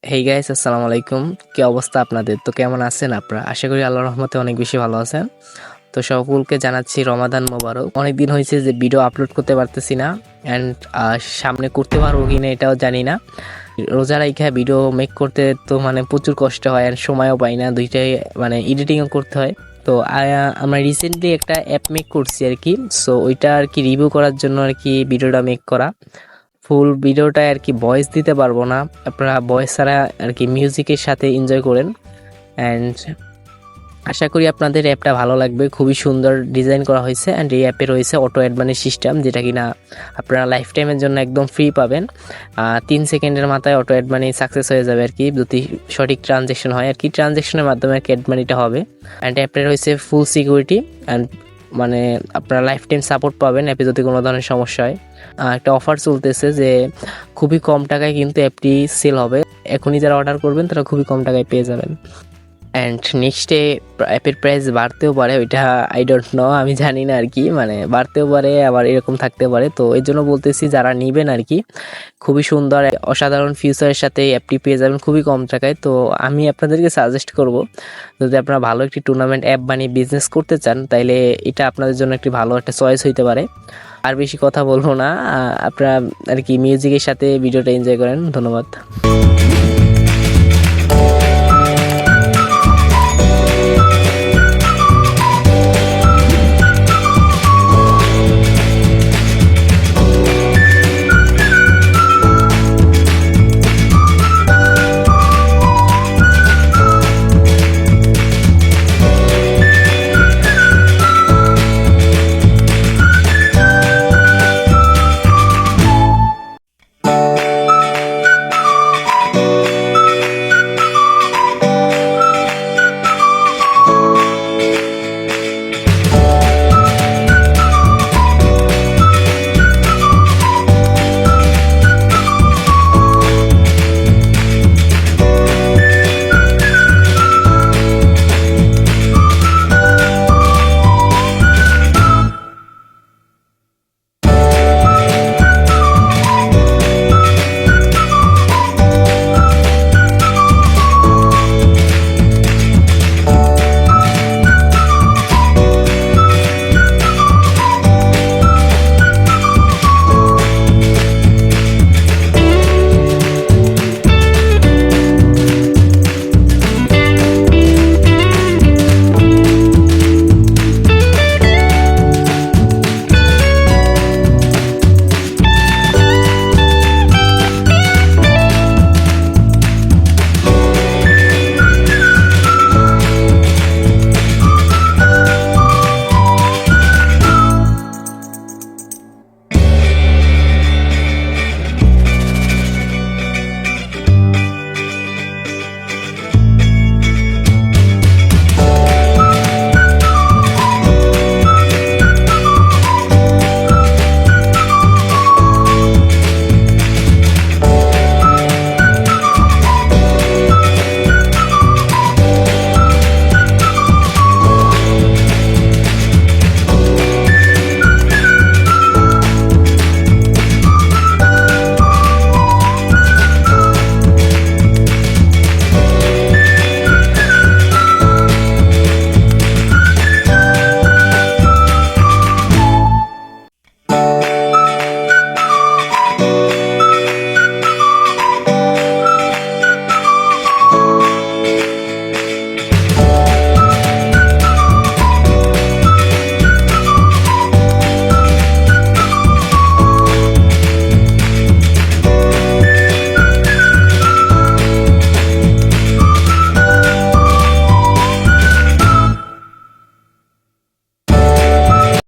Hey guys, আসসালামু আলাইকুম। কি অবস্থা আপনাদের? তো কেমন আছেন আপনারা? আশা করি আল্লাহর রহমতে অনেক বেশি ভালো আছেন। তো সকলকে জানাচ্ছি রমাদান মোবারক। অনেকদিন হয়েছে যে ভিডিও আপলোড করতে পারতেছি না, অ্যান্ড সামনে করতে পারবো কিনা এটাও জানি না। রোজা রাইখা ভিডিও মেক করতে তো প্রচুর কষ্ট হয়, অ্যান্ড সময়ও পাই না, দুইটাই এডিটিংও করতে হয়। তো আমরা রিসেন্টলি একটা অ্যাপ মেক করছি আর কি। সো ওইটা আর কি রিভিউ করার জন্য আর কি ভিডিওটা মেক করা। ফুল ভিডিওটায় আর কি ভয়েস দিতে পারবো না, আপনারা ভয়েস ছাড়া আর কি মিউজিকের সাথে এনজয় করেন। অ্যান্ড আশা করি আপনাদের অ্যাপটা ভালো লাগবে। খুবই সুন্দর ডিজাইন করা হয়েছে, অ্যান্ড এই অ্যাপে রয়েছে অটো অ্যাড মানি সিস্টেম, যেটা কিনা আপনারা লাইফ টাইমের জন্য একদম ফ্রি পাবেন। 3 সেকেন্ডের মাথায় অটো অ্যাড মানি সাকসেস হয়ে যাবে আর কি, যদি সঠিক ট্রানজ্যাকশন হয় আর কি। ট্রানজ্যাকশনের মাধ্যমে আর কি অ্যাড মানিটা হবে। অ্যান্ড অ্যাপটা রয়েছে ফুল সিকিউরিটি, অ্যান্ড আপনারা লাইফ টাইম সাপোর্ট পাবেন অ্যাপে যদি কোনো ধরনের সমস্যা হয়। একটা অফার চলতেছে যে খুবই কম টাকায় কিন্তু অ্যাপটি সেল হবে। এখনই যারা অর্ডার করবেন তারা খুবই কম টাকায় পেয়ে যাবেন। অ্যান্ড নেক্সটে অ্যাপের প্রাইস বাড়তেও পারে, ওইটা আই ডোন্ট নো, আমি জানি না আর কি। বাড়তেও পারে, আবার এরকম থাকতে পারে। তো এই জন্য বলতেছি, যারা নেবেন আর কি, খুবই সুন্দর অসাধারণ ফিউচারের সাথে অ্যাপটি পেয়ে যাবেন খুবই কম টাকায়। তো আমি আপনাদেরকে সাজেস্ট করব, যদি আপনারা ভালো একটি টুর্নামেন্ট অ্যাপ বানিয়ে বিজনেস করতে চান, তাইলে এটা আপনাদের জন্য একটি ভালো একটা চয়েস হইতে পারে। আর বেশি কথা বলবো না, আপনারা আর কি মিউজিকের সাথে ভিডিওটা এনজয় করেন। ধন্যবাদ।